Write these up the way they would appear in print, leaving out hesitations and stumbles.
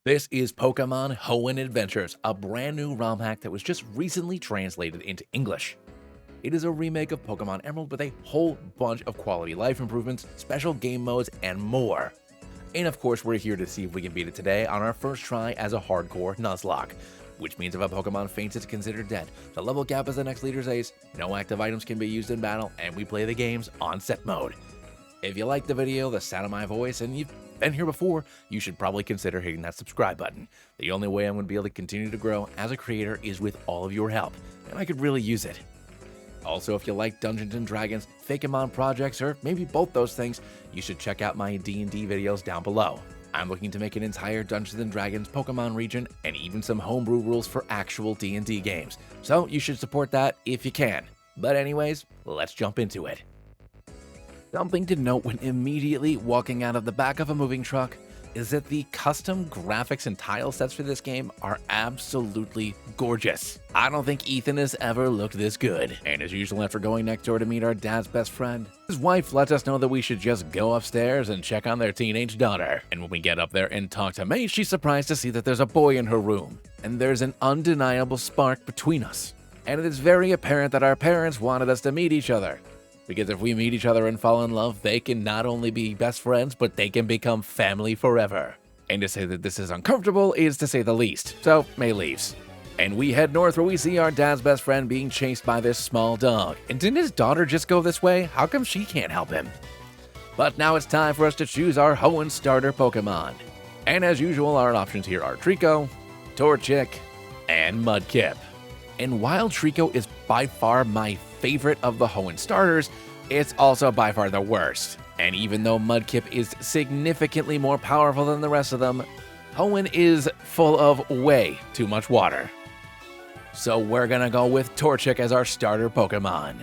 This is Pokemon Hoenn Adventures, a brand new ROM hack that was just recently translated into English. It is a remake of Pokemon Emerald with a whole bunch of quality life improvements, special game modes, and more. And of course, we're here to see if we can beat it today on our first try as a hardcore Nuzlocke, which means if a Pokemon faints, it's considered dead. The level cap is the next leader's ace, no active items can be used in battle, and we play the games on set mode. If you like the video, the sound of my voice, and you've been here before, you should probably consider hitting that subscribe button. The only way I'm going to be able to continue to grow as a creator is with all of your help, and I could really use it. Also, if you like Dungeons & Dragons, Fakemon projects, or maybe both those things, you should check out my D&D videos down below. I'm looking to make an entire Dungeons & Dragons Pokemon region, and even some homebrew rules for actual D&D games, so you should support that if you can. But anyways, let's jump into it. Something to note when immediately walking out of the back of a moving truck is that the custom graphics and tile sets for this game are absolutely gorgeous. I don't think Ethan has ever looked this good. And as usual, after going next door to meet our dad's best friend, his wife lets us know that we should just go upstairs and check on their teenage daughter. And when we get up there and talk to May, she's surprised to see that there's a boy in her room. And there's an undeniable spark between us. And it is very apparent that our parents wanted us to meet each other. Because if we meet each other and fall in love, they can not only be best friends, but they can become family forever. And to say that this is uncomfortable is to say the least, so May leaves. And we head north where we see our dad's best friend being chased by this small dog. And didn't his daughter just go this way? How come she can't help him? But now it's time for us to choose our Hoenn starter Pokemon. And as usual, our options here are Trico, Torchic, and Mudkip. And while Trico is by far my favorite of the Hoenn starters, it's also by far the worst. And even though Mudkip is significantly more powerful than the rest of them, Hoenn is full of way too much water. So we're gonna go with Torchic as our starter Pokemon.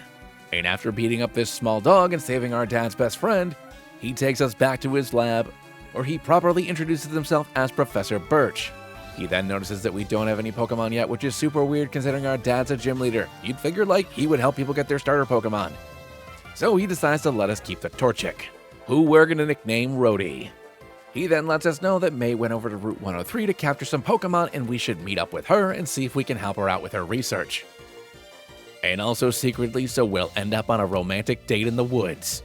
And after beating up this small dog and saving our dad's best friend, he takes us back to his lab, where he properly introduces himself as Professor Birch. He then notices that we don't have any Pokemon yet, which is super weird considering our dad's a gym leader. You'd figure like he would help people get their starter Pokemon. So he decides to let us keep the Torchic, who we're gonna nickname Rhodey. He then lets us know that May went over to Route 103 to capture some Pokemon and we should meet up with her and see if we can help her out with her research. And also secretly, so we'll end up on a romantic date in the woods.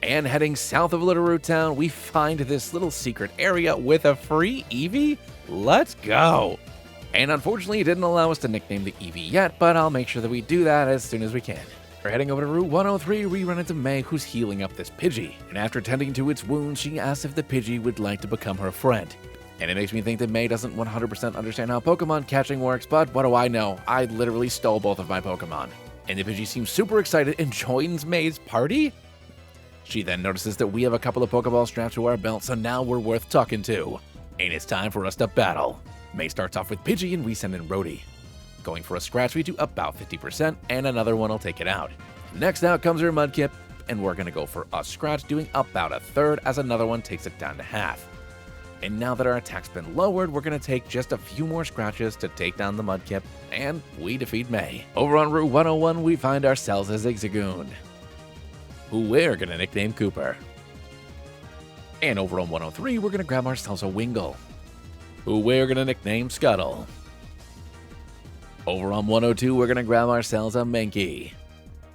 And heading south of Little Root Town, we find this little secret area with a free Eevee. Let's go! And unfortunately, it didn't allow us to nickname the Eevee yet, but I'll make sure that we do that as soon as we can. We're heading over to Route 103, we run into May, who's healing up this Pidgey. And after tending to its wounds, she asks if the Pidgey would like to become her friend. And it makes me think that May doesn't 100% understand how Pokemon catching works, but what do I know? I literally stole both of my Pokemon. And the Pidgey seems super excited and joins May's party? She then notices that we have a couple of Pokeballs strapped to our belt, so now we're worth talking to. And it's time for us to battle. May starts off with Pidgey and we send in Rhodey. Going for a scratch, we do about 50%, and another one will take it out. Next out comes her Mudkip, and we're gonna go for a scratch, doing about a third as another one takes it down to half. And now that our attack's been lowered, we're gonna take just a few more scratches to take down the Mudkip, and we defeat May. Over on Route 101, we find ourselves a Zigzagoon, who we're gonna nickname Cooper. And over on 103, we're gonna grab ourselves a Wingull, who we're gonna nickname Scuttle. Over on 102, we're gonna grab ourselves a Mankey,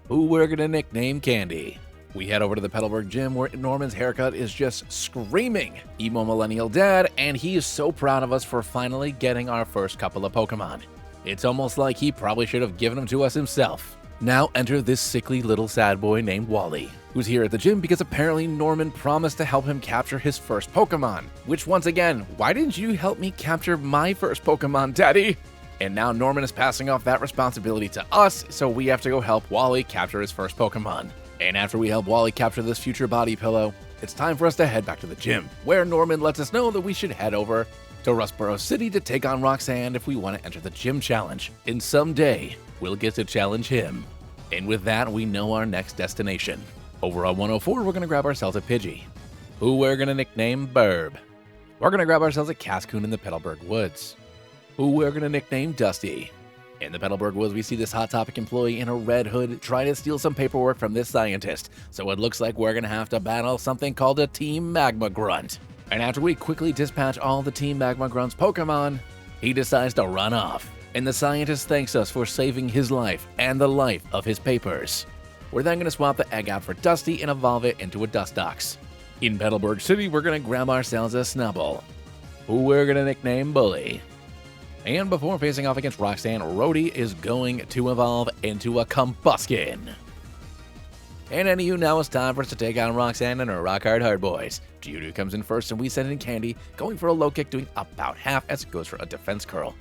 who we're gonna nickname Candy. We head over to the Petalburg gym where Norman's haircut is just screaming emo millennial dad, and he is so proud of us for finally getting our first couple of Pokemon. It's almost like he probably should have given them to us himself. Now enter this sickly little sad boy named Wally, who's here at the gym because apparently Norman promised to help him capture his first Pokemon. Which once again, why didn't you help me capture my first Pokemon, Daddy? And now Norman is passing off that responsibility to us, so we have to go help Wally capture his first Pokemon. And after we help Wally capture this future body pillow, it's time for us to head back to the gym, where Norman lets us know that we should head over to Rustboro City to take on Roxanne if we want to enter the gym challenge. And someday, we'll get to challenge him. And with that, we know our next destination. Over on 104, we're gonna grab ourselves a Pidgey, who we're gonna nickname Burb. We're gonna grab ourselves a Cascoon in the Petalburg Woods, who we're gonna nickname Dusty. In the Petalburg Woods, we see this Hot Topic employee in a red hood trying to steal some paperwork from this scientist, so it looks like we're gonna have to battle something called a Team Magma Grunt. And after we quickly dispatch all the Team Magma Grunt's Pokemon, he decides to run off. And the scientist thanks us for saving his life and the life of his papers. We're then going to swap the egg out for Dusty and evolve it into a Dustox. In Petalburg City, we're going to grab ourselves a Snubbull, who we're going to nickname Bully. And before facing off against Roxanne, Rhodey is going to evolve into a Combuskin. And anywho, now it's time for us to take on Roxanne and her Rock Hard Boys. Geodude comes in first and we send in Candy, going for a low kick, doing about half as it goes for a defense curl.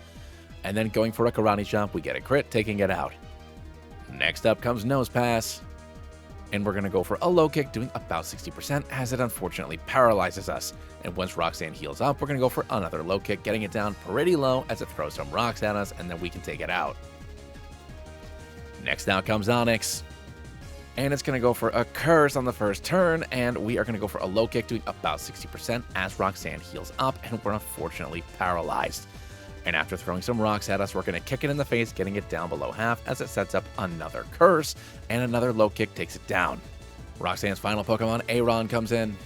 And then going for a Karate Chop, we get a crit, taking it out. Next up comes Nose Pass. And we're going to go for a low kick, doing about 60% as it unfortunately paralyzes us. And once Roxanne heals up, we're going to go for another low kick, getting it down pretty low as it throws some rocks at us, and then we can take it out. Next out comes Onyx. And it's going to go for a curse on the first turn, and we are going to go for a low kick, doing about 60% as Roxanne heals up, and we're unfortunately paralyzed. And after throwing some rocks at us, we're going to kick it in the face, getting it down below half as it sets up another curse, and another low kick takes it down. Roxanne's final Pokemon, Aron, comes in,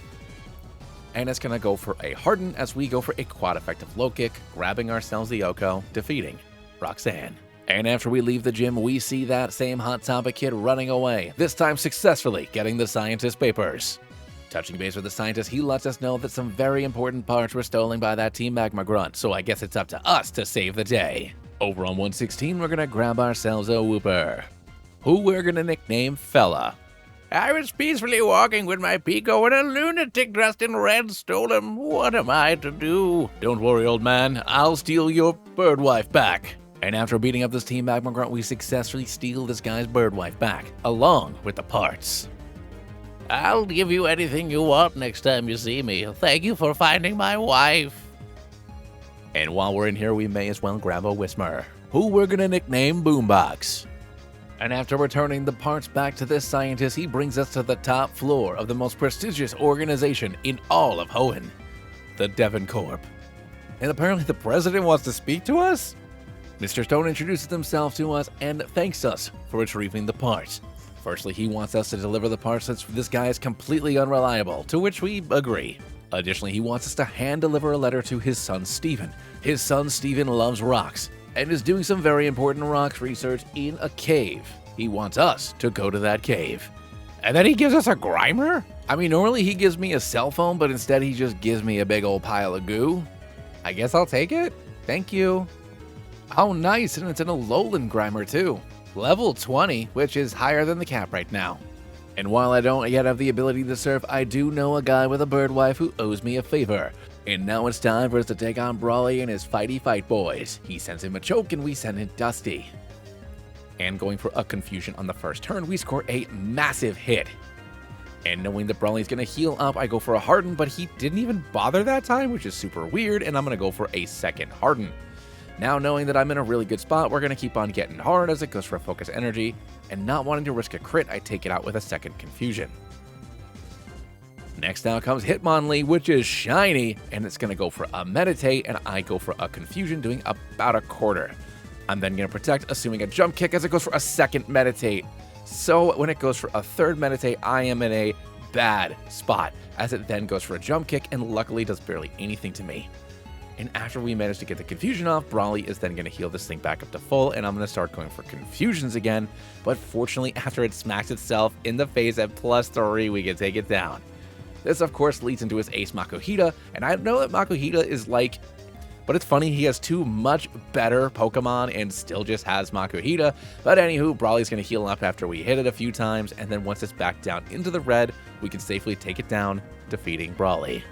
and it's going to go for a Harden as we go for a quad-effective low kick, grabbing ourselves the Oko, defeating Roxanne. And after we leave the gym, we see that same Hot Topic kid running away, this time successfully getting the scientist papers. Touching base with the scientist, he lets us know that some very important parts were stolen by that Team Magma Grunt, so I guess it's up to us to save the day. Over on 116, we're gonna grab ourselves a Wooper, who we're gonna nickname Fella. I was peacefully walking with my Pico when a lunatic dressed in red stole him. What am I to do? Don't worry, old man, I'll steal your bird wife back. And after beating up this Team Magma Grunt, we successfully steal this guy's bird wife back, along with the parts. I'll give you anything you want next time you see me. Thank you for finding my wife. And while we're in here, we may as well grab a Whismur, who we're gonna nickname Boombox. And after returning the parts back to this scientist, he brings us to the top floor of the most prestigious organization in all of Hoenn, the Devon Corp. And apparently the president wants to speak to us? Mr. Stone introduces himself to us and thanks us for retrieving the parts. Firstly, he wants us to deliver the parts since this guy is completely unreliable, to which we agree. Additionally, he wants us to hand-deliver a letter to his son, Steven. His son, Steven, loves rocks, and is doing some very important rocks research in a cave. He wants us to go to that cave. And then he gives us a Grimer? I mean, normally he gives me a cell phone, but instead he just gives me a big old pile of goo. I guess I'll take it. Thank you. Oh, nice, and it's an Alolan Grimer, too. Level 20, which is higher than the cap right now. And while I don't yet have the ability to surf, I do know a guy with a bird wife who owes me a favor. And now it's time for us to take on Brawly and his fighty fight boys. He sends him a choke and we send in Dusty. And going for a confusion on the first turn, we score a massive hit. And knowing that Brawly's gonna heal up, I go for a Harden, but he didn't even bother that time, which is super weird, and I'm gonna go for a second Harden. Now knowing that I'm in a really good spot, we're going to keep on getting hard as it goes for Focus Energy, and not wanting to risk a crit, I take it out with a second Confusion. Next out comes Hitmonlee, which is shiny, and it's going to go for a Meditate, and I go for a Confusion, doing about a quarter. I'm then going to Protect, assuming a Jump Kick as it goes for a second Meditate. So when it goes for a third Meditate, I am in a bad spot, as it then goes for a Jump Kick, and luckily does barely anything to me. And after we manage to get the Confusion off, Brawly is then going to heal this thing back up to full, and I'm going to start going for Confusions again. But fortunately, after it smacks itself in the face at +3, we can take it down. This, of course, leads into his ace Makuhita, and I know that Makuhita is like... But it's funny, he has two much better Pokemon and still just has Makuhita. But anywho, Brawly's going to heal up after we hit it a few times, and then once it's back down into the red, we can safely take it down, defeating Brawly.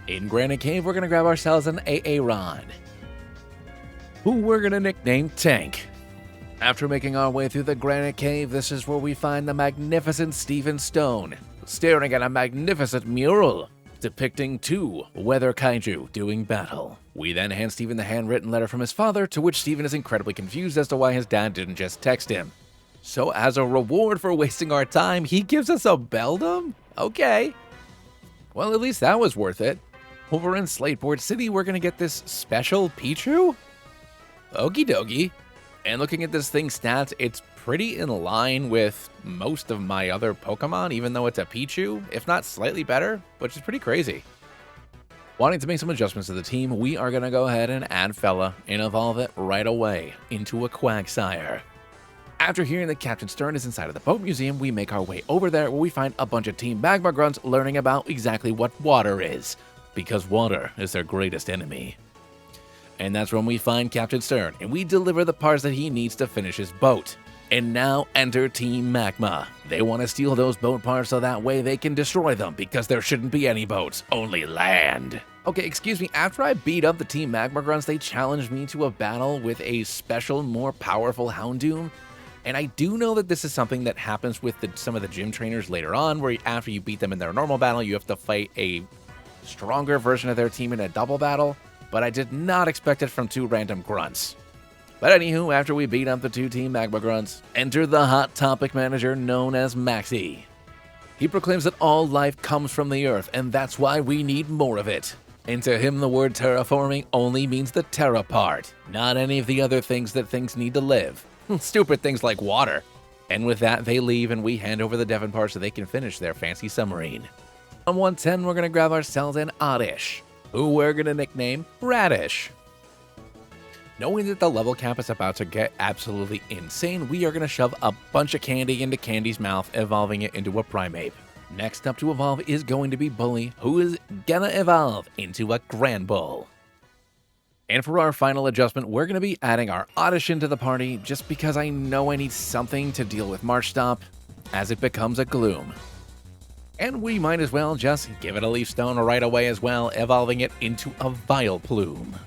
In Granite Cave, we're going to grab ourselves an Aaron, who we're going to nickname Tank. After making our way through the Granite Cave, this is where we find the magnificent Steven Stone, staring at a magnificent mural depicting two weather kaiju doing battle. We then hand Steven the handwritten letter from his father, to which Steven is incredibly confused as to why his dad didn't just text him. So as a reward for wasting our time, he gives us a Beldum? Okay. Well, at least that was worth it. Over in Slateboard City, we're going to get this special Pichu? Okie dokie. And looking at this thing's stats, it's pretty in line with most of my other Pokemon, even though it's a Pichu, if not slightly better, which is pretty crazy. Wanting to make some adjustments to the team, we are going to go ahead and add Fella and evolve it right away into a Quagsire. After hearing that Captain Stern is inside of the boat museum, we make our way over there where we find a bunch of Team Magma Grunts learning about exactly what water is, because water is their greatest enemy. And that's when we find Captain Stern, and we deliver the parts that he needs to finish his boat. And now enter Team Magma. They want to steal those boat parts so that way they can destroy them, because there shouldn't be any boats, only land. Okay, excuse me, after I beat up the Team Magma Grunts, they challenged me to a battle with a special, more powerful Houndoom. And I do know that this is something that happens with some of the gym trainers later on, where after you beat them in their normal battle, you have to fight a stronger version of their team in a double battle. But I did not expect it from 2 random grunts. But anywho, after we beat up the 2 Team Magma Grunts, enter the Hot Topic manager known as Maxi. He proclaims that all life comes from the Earth, and that's why we need more of it. And to him, the word terraforming only means the terra part, not any of the other things that things need to live. Stupid things like water. And with that, they leave, and we hand over the Devon part so they can finish their fancy submarine. On 110, we're going to grab ourselves an Oddish, who we're going to nickname Radish. Knowing that the level cap is about to get absolutely insane, we are going to shove a bunch of candy into Candy's mouth, evolving it into a Primeape. Next up to evolve is going to be Bully, who is gonna evolve into a Granbull. And for our final adjustment, we're going to be adding our Oddish into the party, just because I know I need something to deal with March Stop as it becomes a Gloom. And we might as well just give it a Leaf Stone right away as well, evolving it into a Vileplume.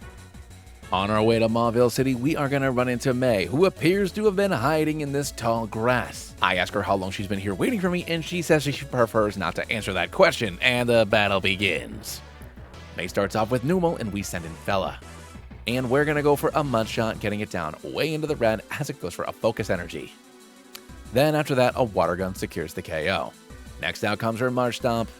On our way to Mauville City, we are going to run into May, who appears to have been hiding in this tall grass. I ask her how long she's been here waiting for me, and she says she prefers not to answer that question, and the battle begins. May starts off with Numel, and we send in Fella. And we're going to go for a Mud Shot, getting it down way into the red as it goes for a Focus Energy. Then after that, a Water Gun secures the KO. Next out comes her March Stomp,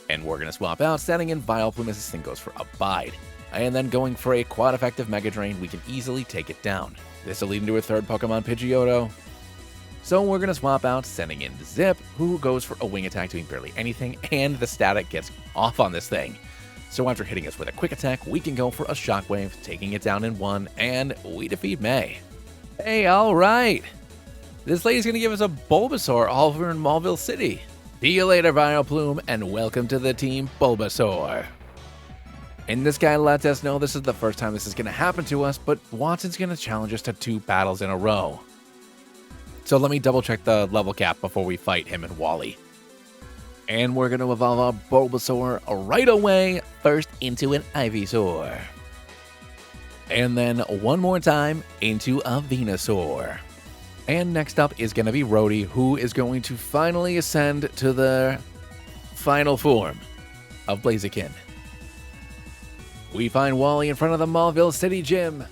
and we're going to swap out, sending in Vileplume as this thing goes for Abide. And then going for a quad effective Mega Drain, we can easily take it down. This will lead into a third Pokemon, Pidgeotto. So we're going to swap out, sending in Zip, who goes for a Wing Attack doing barely anything, and the static gets off on this thing. So after hitting us with a Quick Attack, we can go for a Shockwave, taking it down in 1, and we defeat May. Hey, alright! This lady's going to give us a Bulbasaur all over in Mauville City. See you later, Vileplume, and welcome to the team Bulbasaur. And this guy lets us know this is the first time this is going to happen to us, but Watson's going to challenge us to 2 battles in a row. So let me double check the level cap before we fight him and Wally. And we're going to evolve our Bulbasaur right away, first into an Ivysaur. And then one more time into a Venusaur. And next up is going to be Rhodey, who is going to finally ascend to the final form of Blaziken. We find Wally in front of the Mauville City Gym,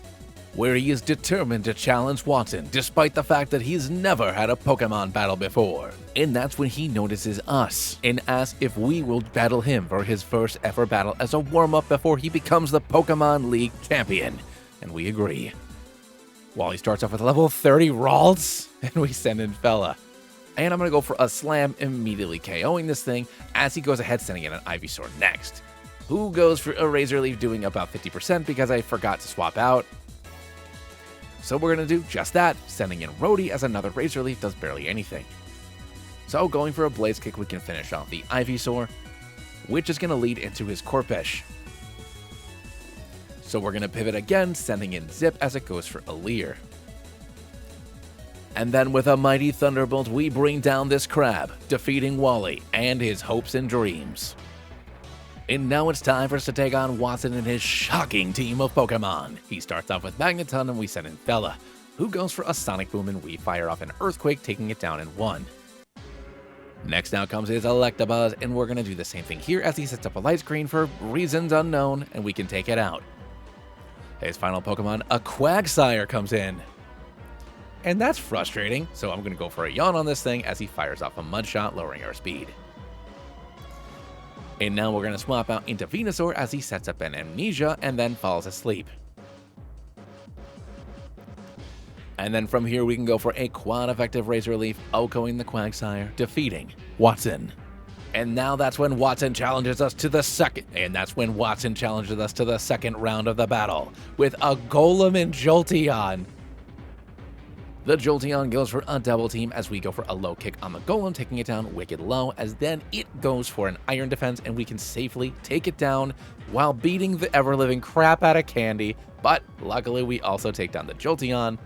where he is determined to challenge Watson, despite the fact that he's never had a Pokemon battle before. And that's when he notices us, and asks if we will battle him for his first ever battle as a warm-up before he becomes the Pokemon League champion. And we agree. Wally starts off with level 30 Ralts, and we send in Fella. And I'm going to go for a Slam, immediately KOing this thing, as he goes ahead sending in an Ivysaur next, who goes for a Razor Leaf doing about 50% because I forgot to swap out. So we're going to do just that, sending in Rhodey as another Razor Leaf does barely anything. So going for a Blaze Kick, we can finish off the Ivysaur, which is going to lead into his Corphish. So we're going to pivot again, sending in Zip as it goes for a Leer. And then with a mighty Thunderbolt, we bring down this crab, defeating Wally and his hopes and dreams. And now it's time for us to take on Watson and his shocking team of Pokemon. He starts off with Magneton, and we send in Fella, who goes for a Sonic Boom, and we fire off an Earthquake, taking it down in 1. Next out comes his Electabuzz, and we're going to do the same thing here as he sets up a light screen for reasons unknown, and we can take it out. His final Pokemon, a Quagsire, comes in. And that's frustrating, so I'm going to go for a Yawn on this thing as he fires off a Mud Shot, lowering our speed. And now we're going to swap out into Venusaur as he sets up an Amnesia and then falls asleep. And then from here we can go for a quad effective Razor Leaf, Okoing the Quagsire, defeating Watson. And now that's when Watson challenges us to the second round of the battle with a Golem and Jolteon. The Jolteon goes for a double team as we go for a low kick on the Golem, taking it down wicked low, as then it goes for an Iron Defense and we can safely take it down while beating the ever-living crap out of Candy. But luckily we also take down the Jolteon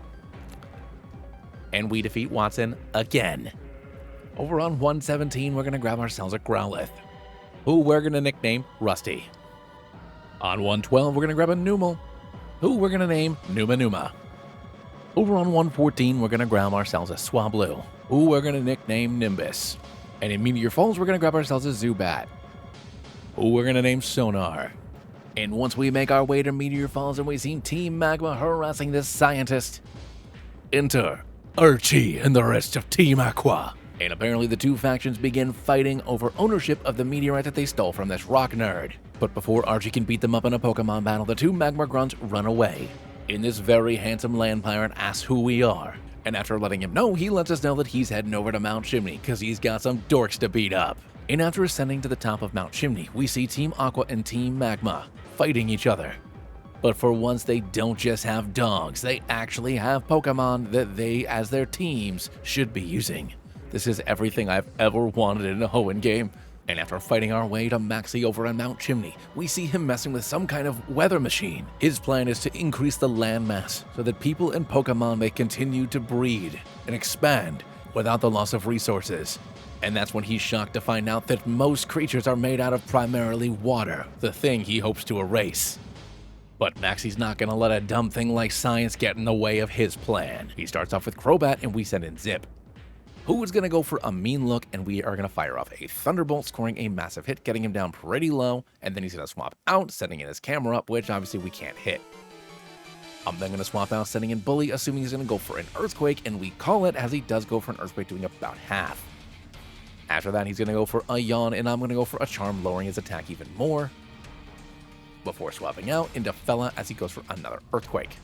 and we defeat Watson again. Over on 117, we're going to grab ourselves a Growlithe, who we're going to nickname Rusty. On 112, we're going to grab a Numel, who we're going to name Numa Numa. Over on 114, we're going to grab ourselves a Swablu, who we're going to nickname Nimbus. And in Meteor Falls, we're going to grab ourselves a Zubat, who we're going to name Sonar. And once we make our way to Meteor Falls and we see Team Magma harassing this scientist, enter Archie and the rest of Team Aqua. And apparently the two factions begin fighting over ownership of the meteorite that they stole from this rock nerd. But before Archie can beat them up in a Pokemon battle, the two Magma Grunts run away. In this very handsome land pirate asks who we are. And after letting him know, he lets us know that he's heading over to Mount Chimney because he's got some dorks to beat up. And after ascending to the top of Mount Chimney, we see Team Aqua and Team Magma fighting each other. But for once, they don't just have dogs, they actually have Pokemon that they, as their teams, should be using. This is everything I've ever wanted in a Hoenn game. And after fighting our way to Maxie over on Mount Chimney, we see him messing with some kind of weather machine. His plan is to increase the landmass so that people and Pokemon may continue to breed and expand without the loss of resources. And that's when he's shocked to find out that most creatures are made out of primarily water, the thing he hopes to erase. But Maxie's not gonna let a dumb thing like science get in the way of his plan. He starts off with Crobat and we send in Zip, who is going to go for a mean look, and we are going to fire off a Thunderbolt, scoring a massive hit, getting him down pretty low, and then he's going to swap out, setting in his camera up, which obviously we can't hit. I'm then going to swap out, setting in Bully, assuming he's going to go for an Earthquake, and we call it as he does go for an Earthquake, doing about half. After that, he's going to go for a Yawn, and I'm going to go for a Charm, lowering his attack even more, before swapping out into Fella as he goes for another Earthquake.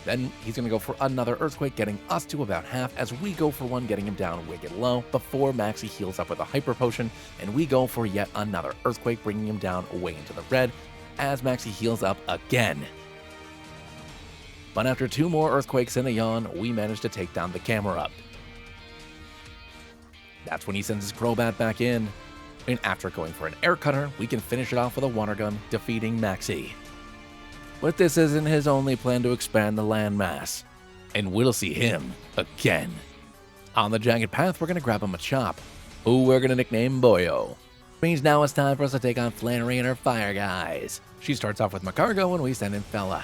Then he's going to go for another Earthquake, getting us to about half as we go for one, getting him down wicked low before Maxie heals up with a Hyper Potion, and we go for yet another Earthquake, bringing him down way into the red as Maxie heals up again. But after two more Earthquakes and a Yawn, we manage to take down the camera up. That's when he sends his Crobat back in, and after going for an Air Cutter, we can finish it off with a Water Gun, defeating Maxie. But this isn't his only plan to expand the landmass, and we'll see him again. On the Jagged Path, we're going to grab him a Chop, who we're going to nickname Boyo. Means now it's time for us to take on Flannery and her Fire Guys. She starts off with Macargo and we send in Fella.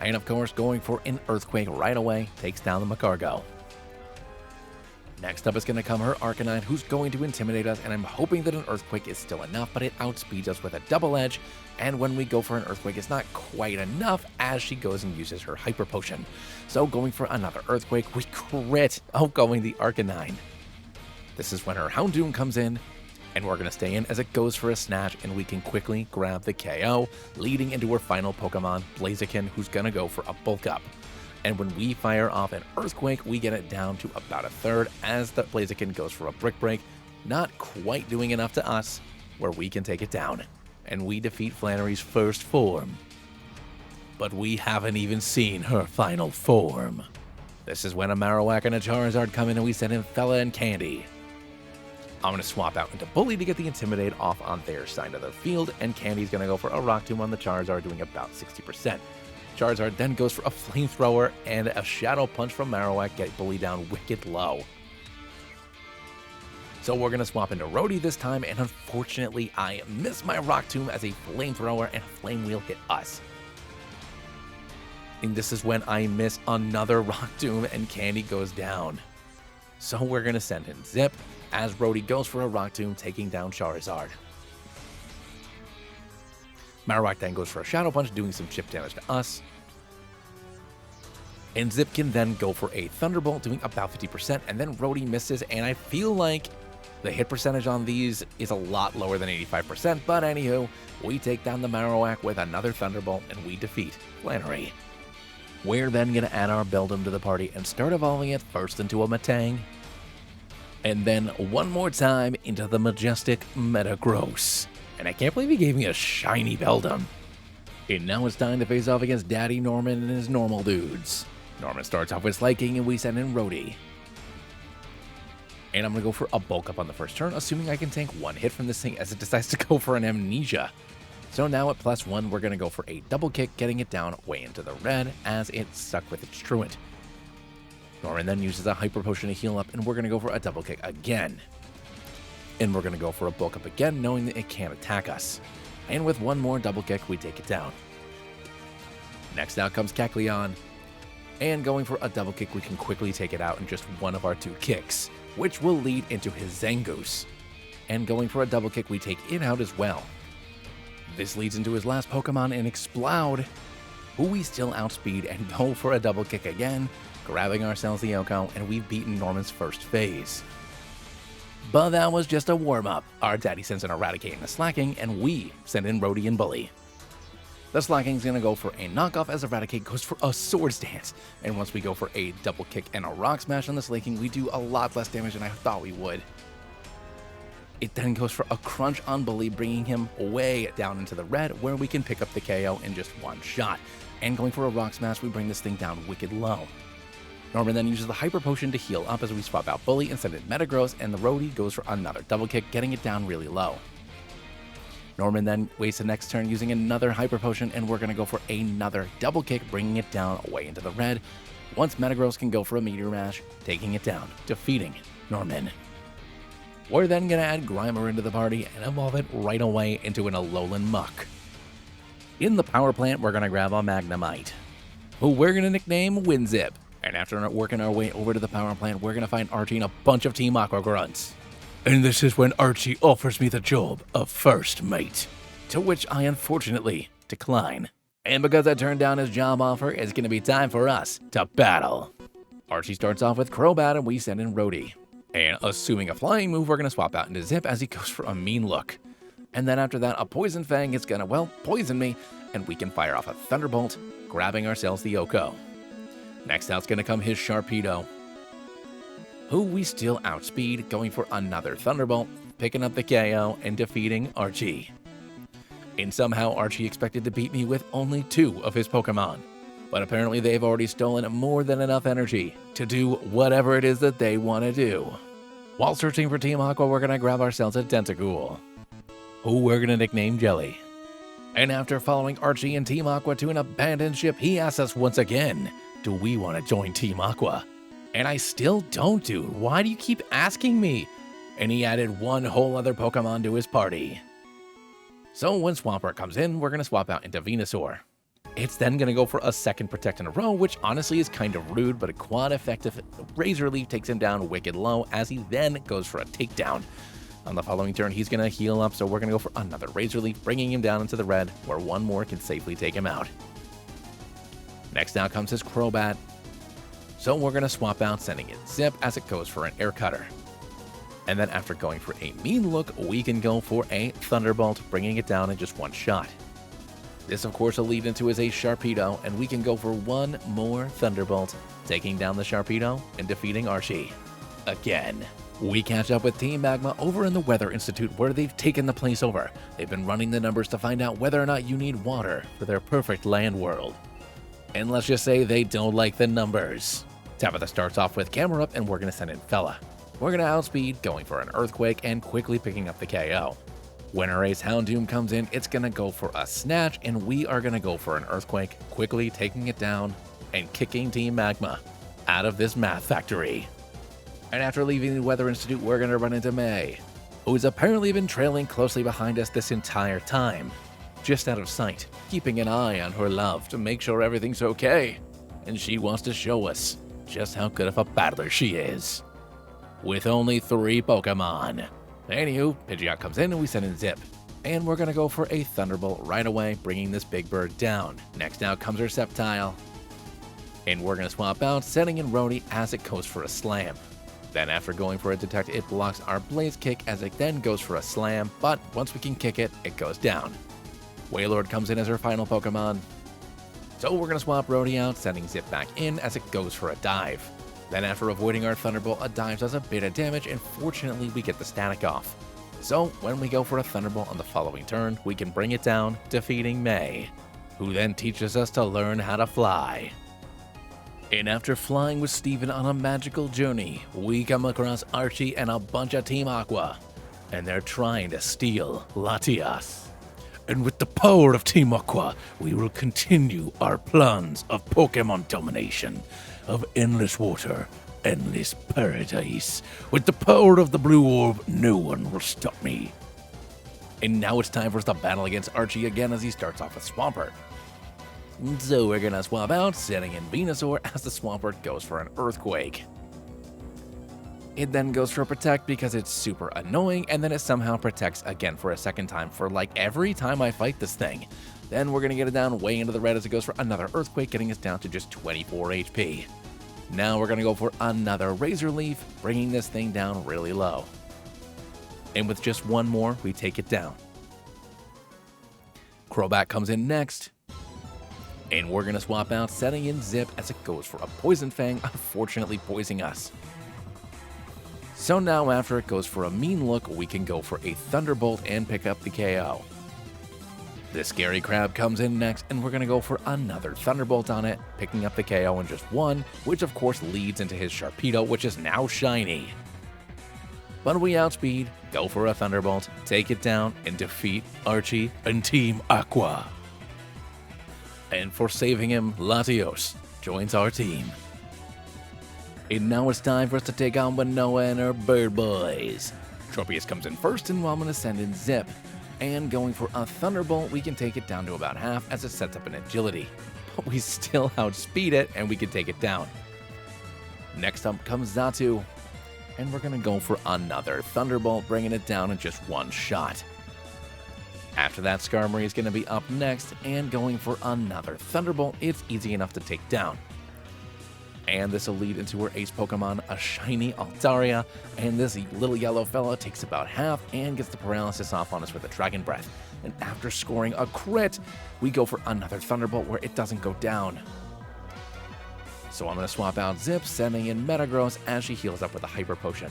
And of course, going for an Earthquake right away, takes down the Macargo. Next up is going to come her Arcanine, who's going to intimidate us, and I'm hoping that an Earthquake is still enough, but it outspeeds us with a Double Edge, and when we go for an Earthquake, it's not quite enough as she goes and uses her Hyper Potion. So going for another Earthquake, we crit, outgoing the Arcanine. This is when her Houndoom comes in, and we're going to stay in as it goes for a Snatch, and we can quickly grab the KO, leading into her final Pokemon, Blaziken, who's going to go for a Bulk Up. And when we fire off an Earthquake, we get it down to about a third as the Blaziken goes for a Brick Break, not quite doing enough to us, where we can take it down. And we defeat Flannery's first form. But we haven't even seen her final form. This is when a Marowak and a Charizard come in and we send in Fella and Candy. I'm going to swap out into Bully to get the Intimidate off on their side of the field, and Candy's going to go for a Rock Tomb on the Charizard, doing about 60%. Charizard then goes for a Flamethrower and a Shadow Punch from Marowak, get Bully down wicked low. So we're going to swap into Rhodey this time, and unfortunately I miss my Rock Tomb as a Flamethrower and a Flame Wheel hit us. And this is when I miss another Rock Tomb and Candy goes down. So we're going to send in Zip as Rhodey goes for a Rock Tomb, taking down Charizard. Marowak then goes for a Shadow Punch, doing some chip damage to us. And Zip can then go for a Thunderbolt, doing about 50%, and then Rhodey misses, and I feel like the hit percentage on these is a lot lower than 85%, but anywho, we take down the Marowak with another Thunderbolt, and we defeat Flannery. We're then going to add our Beldum to the party and start evolving it first into a Metang, and then one more time into the majestic Metagross. And I can't believe he gave me a shiny Beldum. And now it's time to face off against Daddy Norman and his normal dudes. Norman starts off with Slaking and we send in Rhodey. And I'm going to go for a bulk up on the first turn, assuming I can tank one hit from this thing as it decides to go for an Amnesia. So now at +1, we're going to go for a double kick, getting it down way into the red as it's stuck with its Truant. Norman then uses a Hyper Potion to heal up, and we're going to go for a double kick again. And we're going to go for a bulk up again, knowing that it can't attack us. And with one more double kick, we take it down. Next out comes Kecleon. And going for a double kick, we can quickly take it out in just one of our 2 kicks, which will lead into his Zangoose. And going for a double kick, we take it out as well. This leads into his last Pokemon, an Exploud, who we still outspeed and go for a double kick again, grabbing ourselves the Yoko, and we've beaten Norman's first phase. But that was just a warm-up. Our daddy sends in Eradicate and a Slacking, and we send in Rhodey and Bully. The Slacking's gonna go for a knockoff as Eradicate goes for a Swords Dance, and once we go for a double kick and a Rock Smash on the Slaking, we do a lot less damage than I thought we would. It then goes for a Crunch on Bully, bringing him way down into the red, where we can pick up the KO in just one shot. And going for a Rock Smash, we bring this thing down wicked low. Norman then uses the Hyper Potion to heal up as we swap out Bully and send in Metagross, and the Rhodey goes for another double kick, getting it down really low. Norman then wastes the next turn using another Hyper Potion, and we're going to go for another double kick, bringing it down way into the red. Once Metagross can go for a Meteor Mash, taking it down, defeating Norman. We're then going to add Grimer into the party and evolve it right away into an Alolan Muck. In the power plant, we're going to grab a Magnemite, who we're going to nickname Winzip. And after working our way over to the power plant, we're going to find Archie and a bunch of Team Aqua grunts. And this is when Archie offers me the job of first mate, to which I unfortunately decline. And because I turned down his job offer, it's going to be time for us to battle. Archie starts off with Crobat and we send in Rhodey. And assuming a flying move, we're going to swap out into Zip as he goes for a mean look. And then after that, a Poison Fang is going to, well, poison me, and we can fire off a Thunderbolt, grabbing ourselves the Yoko. Next out's going to come his Sharpedo, who we still outspeed, going for another Thunderbolt, picking up the KO, and defeating Archie. And somehow Archie expected to beat me with only 2 of his Pokemon. But apparently they've already stolen more than enough energy to do whatever it is that they want to do. While searching for Team Aqua, we're going to grab ourselves a Tentacool, who we're going to nickname Jelly. And after following Archie and Team Aqua to an abandoned ship, he asks us once again, do we want to join Team Aqua? And I still don't, dude. Why do you keep asking me? And he added one whole other Pokemon to his party. So when Swampert comes in, we're going to swap out into Venusaur. It's then going to go for a second Protect in a row, which honestly is kind of rude, but a quad effective Razor Leaf takes him down wicked low as he then goes for a takedown. On the following turn, he's going to heal up, so we're going to go for another Razor Leaf, bringing him down into the red, where one more can safely take him out. Next out comes his Crobat, so we're going to swap out, sending it Zip as it goes for an Air Cutter. And then after going for a mean look, we can go for a Thunderbolt, bringing it down in just one shot. This, of course, will lead into his Ace Sharpedo, and we can go for one more Thunderbolt, taking down the Sharpedo and defeating Archie. Again. We catch up with Team Magma over in the Weather Institute, where they've taken the place over. They've been running the numbers to find out whether or not you need water for their perfect land world. And let's just say they don't like the numbers. Tabitha starts off with Camera Up, and we're going to send in Fella. We're going to outspeed, going for an Earthquake, and quickly picking up the KO. When our Ace Houndoom comes in, it's going to go for a Snatch, and we are going to go for an Earthquake, quickly taking it down and kicking Team Magma out of this math factory. And after leaving the Weather Institute, we're going to run into May, who's apparently been trailing closely behind us this entire time, just out of sight, keeping an eye on her love to make sure everything's okay. And she wants to show us just how good of a battler she is, with only 3 Pokemon. Anywho, Pidgeot comes in and we send in Zip. And we're going to go for a Thunderbolt right away, bringing this big bird down. Next out comes our Sceptile. And we're going to swap out, sending in Rhodey as it goes for a Slam. Then after going for a Detect, it blocks our Blaze Kick as it then goes for a Slam, but once we can kick it, it goes down. Wailord comes in as our final Pokemon. So we're going to swap Rhodey out, sending Zip back in as it goes for a dive. Then after avoiding our Thunderbolt, a dive does a bit of damage, and fortunately we get the static off. So when we go for a Thunderbolt on the following turn, we can bring it down, defeating May, who then teaches us to learn how to fly. And after flying with Steven on a magical journey, we come across Archie and a bunch of Team Aqua, and they're trying to steal Latias. And with the power of Team Aqua, we will continue our plans of Pokemon domination, of endless water, endless paradise. With the power of the blue orb, no one will stop me. And now it's time for us to battle against Archie again as he starts off with Swampert. So we're gonna swap out, setting in Venusaur as the Swampert goes for an Earthquake. It then goes for a Protect because it's super annoying, and then it somehow protects again for a second time for like every time I fight this thing. Then we're gonna get it down way into the red as it goes for another Earthquake, getting us down to just 24 HP. Now we're gonna go for another Razor Leaf, bringing this thing down really low. And with just one more, we take it down. Crobat comes in next. And we're going to swap out, setting in Zip as it goes for a Poison Fang, unfortunately poisoning us. So now after it goes for a Mean Look, we can go for a Thunderbolt and pick up the KO. The Scary Crab comes in next, and we're going to go for another Thunderbolt on it, picking up the KO in just one, which of course leads into his Sharpedo, which is now shiny. But we outspeed, go for a Thunderbolt, take it down, and defeat Archie and Team Aqua. And for saving him, Latios joins our team. And now it's time for us to take on Winnowa and her bird boys. Tropius comes in first, and I'm going to send in Zip. And going for a Thunderbolt, we can take it down to about half as it sets up an Agility. But we still outspeed it, and we can take it down. Next up comes Xatu. And we're going to go for another Thunderbolt, bringing it down in just one shot. After that, Skarmory is going to be up next, and going for another Thunderbolt. It's easy enough to take down. And this will lead into her ace Pokemon, a shiny Altaria, and this little yellow fella takes about half and gets the paralysis off on us with a Dragon Breath. And after scoring a crit, we go for another Thunderbolt where it doesn't go down. So I'm going to swap out Zip, sending in Metagross as she heals up with a Hyper Potion.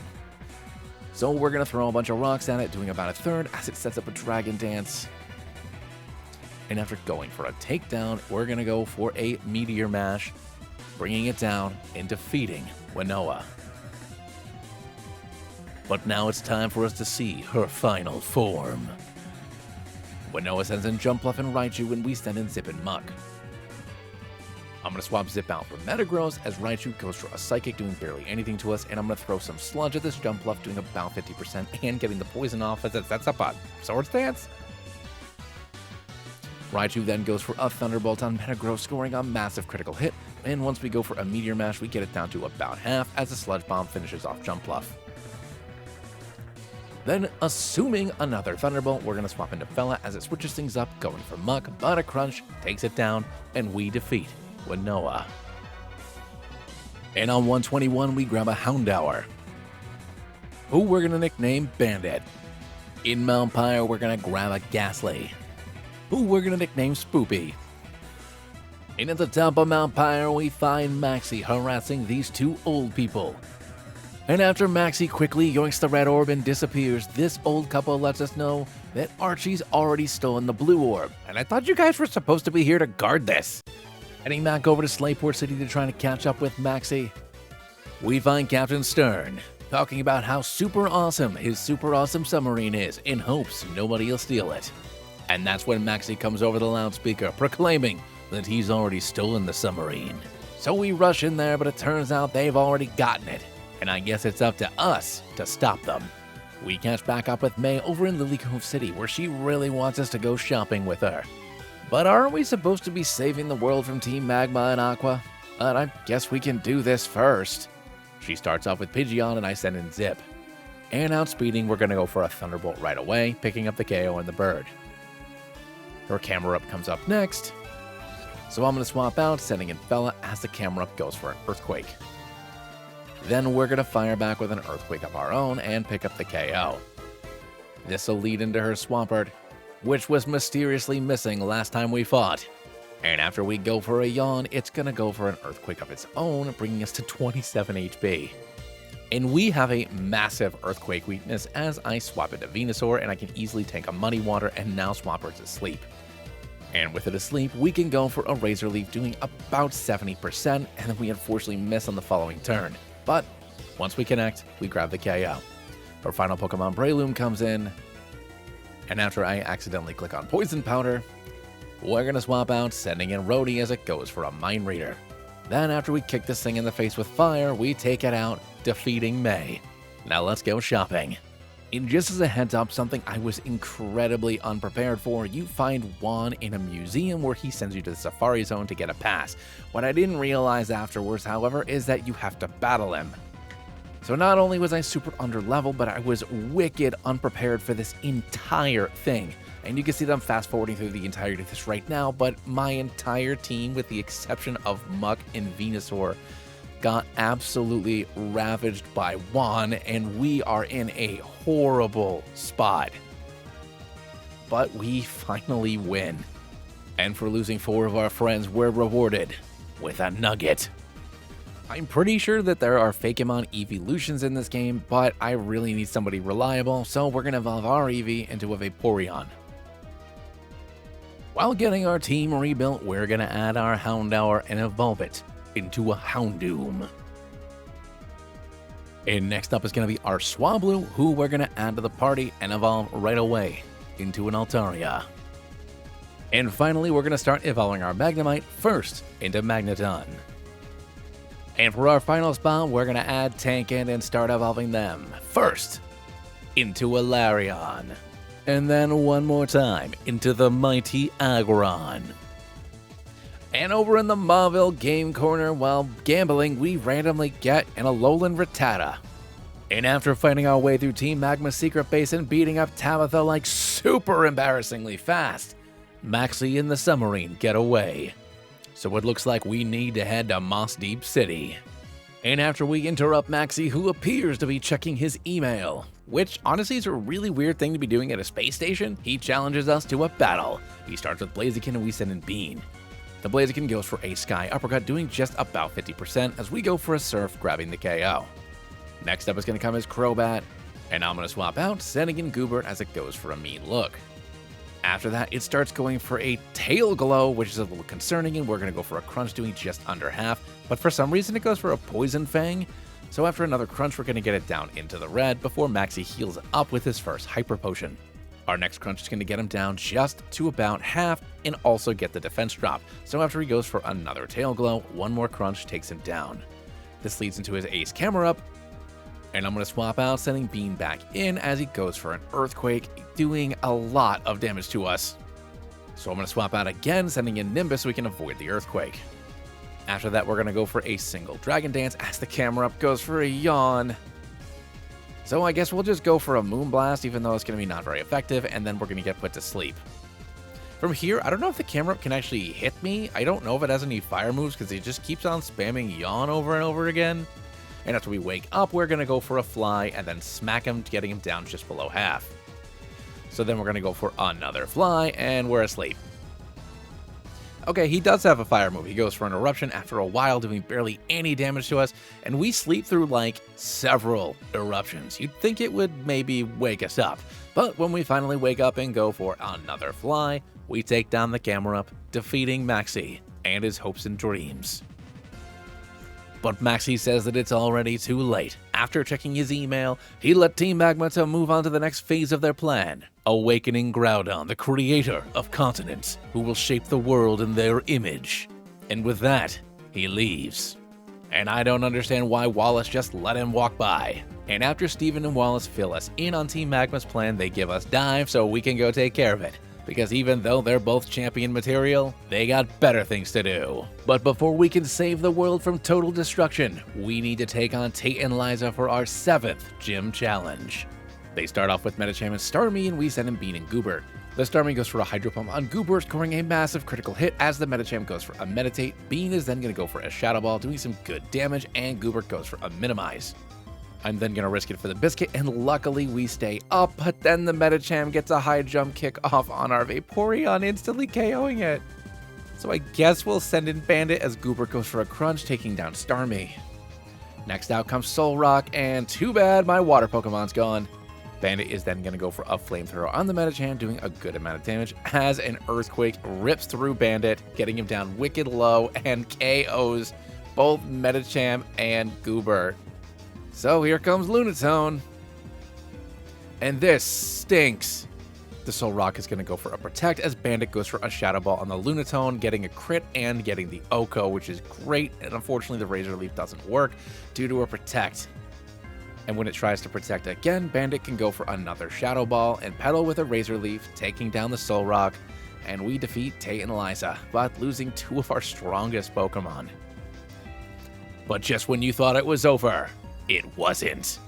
So we're going to throw a bunch of rocks at it, doing about a third as it sets up a Dragon Dance. And after going for a takedown, we're going to go for a Meteor Mash, bringing it down and defeating Winnowa. But now it's time for us to see her final form. Winnowa sends in Jumpluff and Raichu, and we send in Zip and Muck. I'm going to swap Zip out for Metagross as Raichu goes for a Psychic, doing barely anything to us, and I'm going to throw some Sludge at this Jumpluff, doing about 50% and getting the poison off as it sets up a Swords Dance. Raichu then goes for a Thunderbolt on Metagross, scoring a massive critical hit, and once we go for a Meteor Mash, we get it down to about half as the Sludge Bomb finishes off Jumpluff. Then, assuming another Thunderbolt, we're going to swap into Fella as it switches things up, going for Muck, but a Crunch takes it down, and we defeat Winnowa. And on 121, we grab a Houndour, who we're going to nickname Bandit. In Mount Pyre, we're going to grab a Ghastly, who we're going to nickname Spoopy. And at the top of Mount Pyre, we find Maxie harassing these two old people. And after Maxie quickly yoinks the red orb and disappears, this old couple lets us know that Archie's already stolen the blue orb. And I thought you guys were supposed to be here to guard this. Heading back over to Slayport City to try to catch up with Maxie, we find Captain Stern talking about how super awesome his super awesome submarine is in hopes nobody will steal it. And that's when Maxie comes over the loudspeaker proclaiming that he's already stolen the submarine. So we rush in there, but it turns out they've already gotten it. And I guess it's up to us to stop them. We catch back up with May over in Lily Cove City, where she really wants us to go shopping with her. But aren't we supposed to be saving the world from Team Magma and Aqua? But I guess we can do this first. She starts off with Pidgeon, and I send in Zip. And outspeeding, we're going to go for a Thunderbolt right away, picking up the KO and the bird. Her Camerupt comes up next, so I'm going to swap out, sending in Fella as the Camerupt goes for an Earthquake. Then we're going to fire back with an Earthquake of our own and pick up the KO. This will lead into her Swampert, which was mysteriously missing last time we fought. And after we go for a yawn, it's gonna go for an earthquake of its own, bringing us to 27 HP. And we have a massive earthquake weakness as I swap into Venusaur, and I can easily tank a Muddy Water and now swap her to Sleep. And with it asleep, we can go for a Razor Leaf doing about 70%, and then we unfortunately miss on the following turn. But once we connect, we grab the KO. Our final Pokemon Breloom comes in, and after I accidentally click on Poison Powder, we're gonna swap out, sending in Rhodey as it goes for a Mind Reader. Then after we kick this thing in the face with fire, we take it out, defeating May. Now let's go shopping. And just as a heads up, something I was incredibly unprepared for, you find Juan in a museum where he sends you to the Safari Zone to get a pass. What I didn't realize afterwards, however, is that you have to battle him. So not only was I super under level, but I was wicked unprepared for this entire thing. And you can see that I'm fast forwarding through the entirety of this right now, but my entire team, with the exception of Muck and Venusaur, got absolutely ravaged by Juan, and we are in a horrible spot. But we finally win. And for losing 4 of our friends, we're rewarded with a nugget. I'm pretty sure that there are Fakemon evolutions in this game, but I really need somebody reliable, so we're going to evolve our Eevee into a Vaporeon. While getting our team rebuilt, we're going to add our Houndour and evolve it into a Houndoom. And next up is going to be our Swablu, who we're going to add to the party and evolve right away into an Altaria. And finally, we're going to start evolving our Magnemite first into Magneton. And for our final spot, we're going to add Tankin and start evolving them first into a Larion. And then one more time into the mighty Aggron. And over in the Mauville game corner, while gambling, we randomly get an Alolan Rattata. And after fighting our way through Team Magma's secret base and beating up Tabitha like super embarrassingly fast, Maxie and the Submarine get away. So it looks like we need to head to Moss Deep City. And after we interrupt Maxie, who appears to be checking his email, which honestly is a really weird thing to be doing at a space station, he challenges us to a battle. He starts with Blaziken and we send in Bean. The Blaziken goes for a Sky Uppercut, doing just about 50% as we go for a Surf, grabbing the KO. Next up is going to come his Crobat, and I'm going to swap out, sending in Goobert as it goes for a Mean Look. After that, it starts going for a Tail Glow, which is a little concerning, and we're going to go for a Crunch, doing just under half, but for some reason it goes for a Poison Fang, so after another Crunch, we're going to get it down into the red before Maxie heals up with his first Hyper Potion. Our next Crunch is going to get him down just to about half and also get the defense drop. So after he goes for another Tail Glow, one more Crunch takes him down. This leads into his Ace Camera Up, and I'm going to swap out, sending Bean back in as he goes for an Earthquake, doing a lot of damage to us. So I'm going to swap out again, sending in Nimbus so we can avoid the Earthquake. After that, we're going to go for a single Dragon Dance as the Camera Up goes for a Yawn. So I guess we'll just go for a Moonblast, even though it's going to be not very effective, and then we're going to get put to sleep. From here, I don't know if the Camera Up can actually hit me. I don't know if it has any fire moves because it just keeps on spamming Yawn over and over again. And after we wake up, we're going to go for a Fly and then smack him, getting him down just below half. So then we're going to go for another Fly, and we're asleep. Okay, he does have a fire move. He goes for an Eruption after a while, doing barely any damage to us, and we sleep through like several eruptions. You'd think it would maybe wake us up, but when we finally wake up and go for another Fly, we take down the Camera Up, defeating Maxie and his hopes and dreams. But Maxie says that it's already too late. After checking his email, he let Team Magma move on to the next phase of their plan, awakening Groudon, the creator of continents, who will shape the world in their image. And with that, he leaves. And I don't understand why Wallace just let him walk by. And after Steven and Wallace fill us in on Team Magma's plan, they give us Dive so we can go take care of it. Because even though they're both champion material, they got better things to do. But before we can save the world from total destruction, we need to take on Tate and Liza for our 7th gym challenge. They start off with Medicham and Starmie, and we send in Bean and Goobert. The Starmie goes for a Hydro Pump on Goobert, scoring a massive critical hit as the Medicham goes for a Meditate. Bean is then going to go for a Shadow Ball, doing some good damage, and Goobert goes for a Minimize. I'm then going to risk it for the Biscuit, and luckily we stay up, but then the Medicham gets a high jump kick off on our Vaporeon, instantly KOing it. So I guess we'll send in Bandit as Goober goes for a crunch, taking down Starmie. Next out comes Solrock, and too bad my water Pokemon's gone. Bandit is then going to go for a flamethrower on the Medicham, doing a good amount of damage as an Earthquake rips through Bandit, getting him down wicked low and KOs both Medicham and Goober. So here comes Lunatone. And this stinks. The Solrock is going to go for a Protect as Bandit goes for a Shadow Ball on the Lunatone, getting a crit and getting the Oko, which is great. And unfortunately, the Razor Leaf doesn't work due to a Protect. And when it tries to Protect again, Bandit can go for another Shadow Ball and Petal with a Razor Leaf, taking down the Solrock. And we defeat Tate and Eliza, but losing two of our strongest Pokemon. But just when you thought it was over, it wasn't.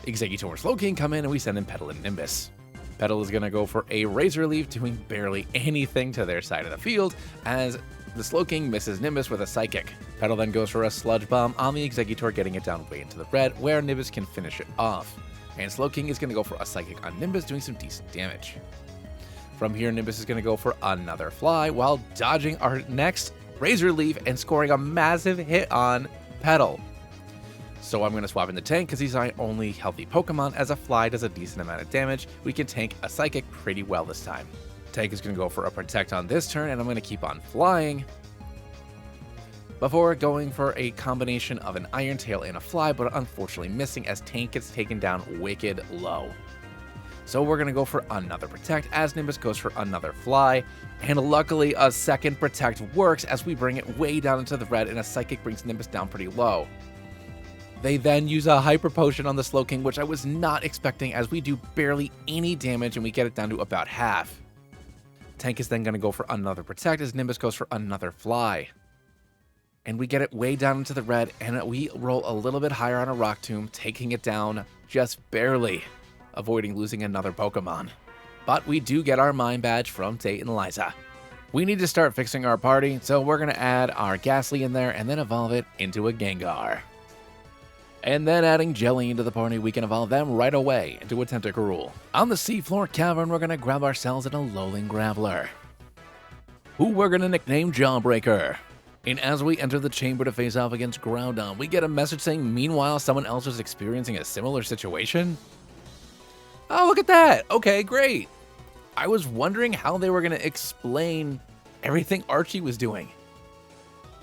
Exeggutor and Slowking come in and we send in Petal and Nimbus. Petal is going to go for a Razor Leaf, doing barely anything to their side of the field, as the Slowking misses Nimbus with a Psychic. Petal then goes for a Sludge Bomb on the Exeggutor, getting it down way into the red, where Nimbus can finish it off. And Slowking is going to go for a Psychic on Nimbus, doing some decent damage. From here, Nimbus is going to go for another Fly, while dodging our next Razor Leaf and scoring a massive hit on Petal. So I'm going to swap in the Tank because he's our only healthy Pokemon, as a Fly does a decent amount of damage. We can tank a Psychic pretty well this time. Tank is going to go for a Protect on this turn, and I'm going to keep on flying before going for a combination of an Iron Tail and a Fly, but unfortunately missing as Tank gets taken down wicked low. So we're going to go for another Protect as Nimbus goes for another Fly, and luckily a second Protect works as we bring it way down into the red, and a Psychic brings Nimbus down pretty low. They then use a Hyper Potion on the Slowking, which I was not expecting, as we do barely any damage and we get it down to about half. Tank is then going to go for another Protect as Nimbus goes for another Fly. And we get it way down into the red, and we roll a little bit higher on a Rock Tomb, taking it down just barely, avoiding losing another Pokemon. But we do get our Mime Badge from Tate and Eliza. We need to start fixing our party, so we're going to add our Ghastly in there and then evolve it into a Gengar. And then adding Jelly into the party, we can evolve them right away into a Tentacruel. On the Seafloor Cavern, we're going to grab ourselves an Alolan Graveler, who we're going to nickname Jawbreaker. And as we enter the chamber to face off against Groudon, we get a message saying, meanwhile, someone else is experiencing a similar situation. Oh, look at that. Okay, great. I was wondering how they were going to explain everything Archie was doing,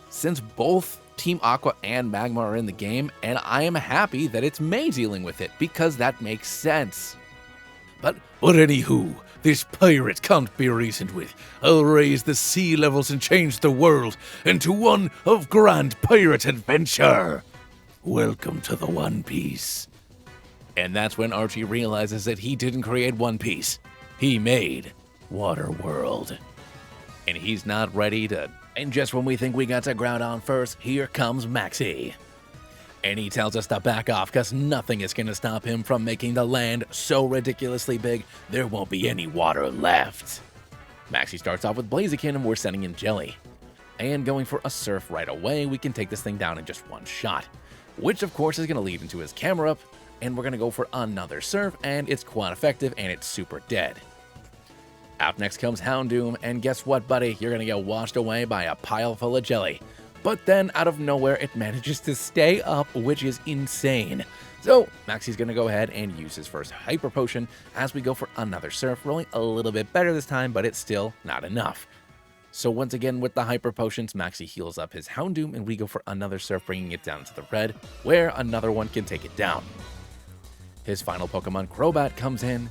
since both Team Aqua and Magma are in the game, and I am happy that it's May dealing with it, because that makes sense. But anywho, this pirate can't be reasoned with. I'll raise the sea levels and change the world into one of grand pirate adventure. Welcome to the One Piece. And that's when Archie realizes that he didn't create One Piece. He made Waterworld. And he's not ready to... And just when we think we got to Groudon first, here comes Maxie. And he tells us to back off because nothing is going to stop him from making the land so ridiculously big, there won't be any water left. Maxie starts off with Blaziken and we're sending in Jelly. And going for a Surf right away, we can take this thing down in just one shot. Which of course is going to lead into his Camera Up, and we're going to go for another Surf, and it's quite effective and it's super dead. Out next comes Houndoom, and guess what, buddy? You're gonna get washed away by a pile full of jelly. But then, out of nowhere, it manages to stay up, which is insane. So, Maxie's gonna go ahead and use his first Hyper Potion as we go for another Surf, rolling a little bit better this time, but it's still not enough. So once again, with the Hyper Potions, Maxie heals up his Houndoom, and we go for another Surf, bringing it down to the red, where another one can take it down. His final Pokemon, Crobat, comes in.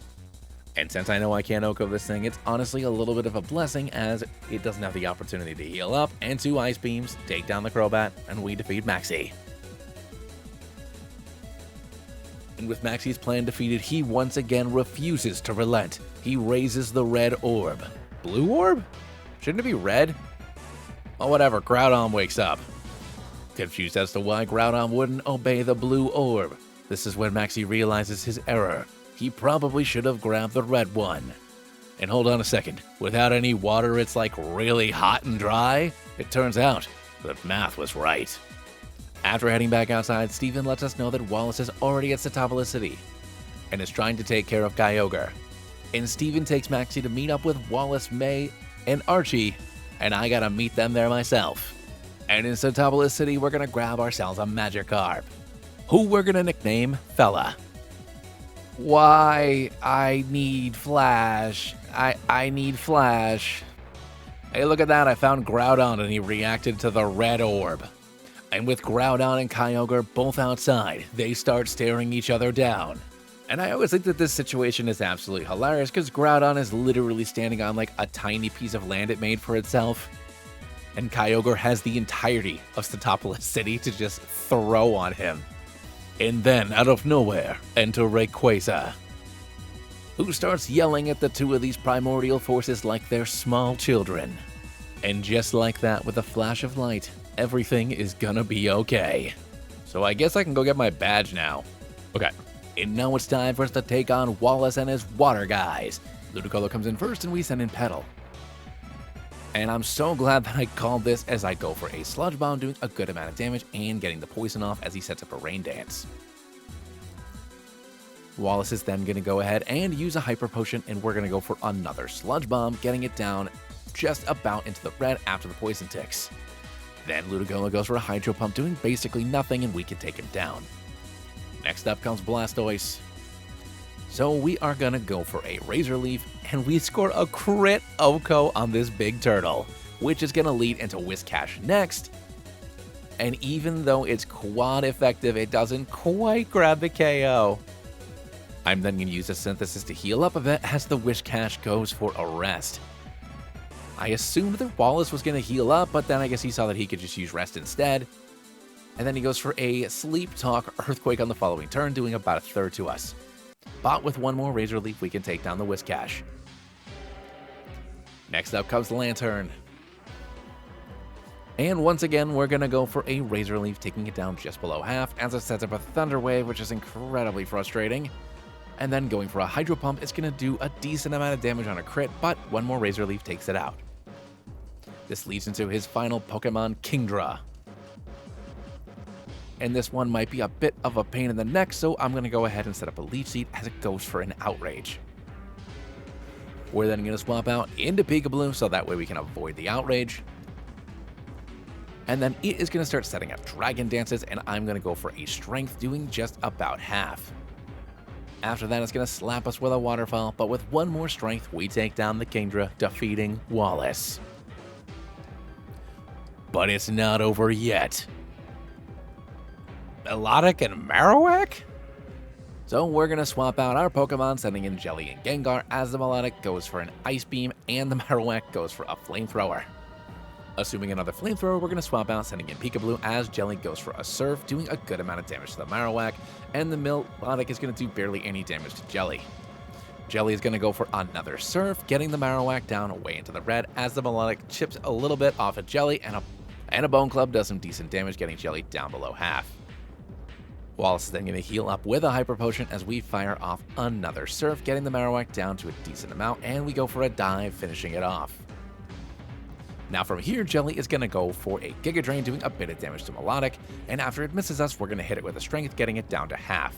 And since I know I can't Oko this thing, it's honestly a little bit of a blessing as it doesn't have the opportunity to heal up, and two Ice Beams take down the Crobat, and we defeat Maxie. And with Maxie's plan defeated, he once again refuses to relent. He raises the red orb. Blue orb? Shouldn't it be red? Oh, whatever, Groudon wakes up. Confused as to why Groudon wouldn't obey the blue orb. This is when Maxie realizes his error. He probably should have grabbed the red one. And hold on a second, without any water it's like really hot and dry? It turns out that math was right. After heading back outside, Steven lets us know that Wallace is already at Satopolis City and is trying to take care of Kyogre. And Steven takes Maxie to meet up with Wallace, May, and Archie and I gotta meet them there myself. And in Centopolis City, we're gonna grab ourselves a Magikarp, who we're gonna nickname Fella. Why? I need Flash. I need Flash. Hey, look at that, I found Groudon and he reacted to the red orb. And with Groudon and Kyogre both outside, they start staring each other down. And I always think that this situation is absolutely hilarious because Groudon is literally standing on like a tiny piece of land it made for itself. And Kyogre has the entirety of Centopolis City to just throw on him. And then, out of nowhere, enter Rayquaza, who starts yelling at the two of these primordial forces like they're small children. And just like that, with a flash of light, everything is gonna be okay. So I guess I can go get my badge now. Okay, and now it's time for us to take on Wallace and his water guys. Ludicolo comes in first and we send in Petal. And I'm so glad that I called this as I go for a Sludge Bomb, doing a good amount of damage and getting the poison off as he sets up a Rain Dance. Wallace is then going to go ahead and use a Hyper Potion, and we're going to go for another Sludge Bomb, getting it down just about into the red after the poison ticks. Then Ludicolo goes for a Hydro Pump, doing basically nothing, and we can take him down. Next up comes Blastoise. So we are going to go for a Razor Leaf, and we score a crit Oko on this big turtle, which is going to lead into Whiscash next. And even though it's quad effective, it doesn't quite grab the KO. I'm then going to use a Synthesis to heal up a bit as the Whiscash goes for a rest. I assumed that Wallace was going to heal up, but then I guess he saw that he could just use rest instead. And then he goes for a Sleep Talk Earthquake on the following turn, doing about a third to us. But with one more Razor Leaf, we can take down the Whiscash. Next up comes Lantern. And once again, we're going to go for a Razor Leaf, taking it down just below half, as it sets up a Thunder Wave, which is incredibly frustrating. And then going for a Hydro Pump, it's going to do a decent amount of damage on a crit, but one more Razor Leaf takes it out. This leads into his final Pokemon, Kingdra. And this one might be a bit of a pain in the neck, so I'm going to go ahead and set up a Leech Seed as it goes for an Outrage. We're then going to swap out into Peekaboo, so that way we can avoid the Outrage. And then it is going to start setting up Dragon Dances, and I'm going to go for a Strength, doing just about half. After that, it's going to slap us with a Waterfall, but with one more Strength, we take down the Kingdra, defeating Wallace. But it's not over yet. Melodic and Marowak? So we're going to swap out our Pokemon, sending in Jelly and Gengar, as the Melodic goes for an Ice Beam and the Marowak goes for a Flamethrower. Assuming another Flamethrower, we're going to swap out, sending in Peekaboo, as Jelly goes for a Surf, doing a good amount of damage to the Marowak, and the Melodic is going to do barely any damage to Jelly. Jelly is going to go for another Surf, getting the Marowak down away into the red, as the Melodic chips a little bit off of Jelly, and a Bone Club does some decent damage, getting Jelly down below half. Wallace is then going to heal up with a Hyper Potion as we fire off another Surf, getting the Marowak down to a decent amount, and we go for a Dive, finishing it off. Now from here, Jelly is going to go for a Giga Drain, doing a bit of damage to Melodic, and after it misses us, we're going to hit it with a Strength, getting it down to half.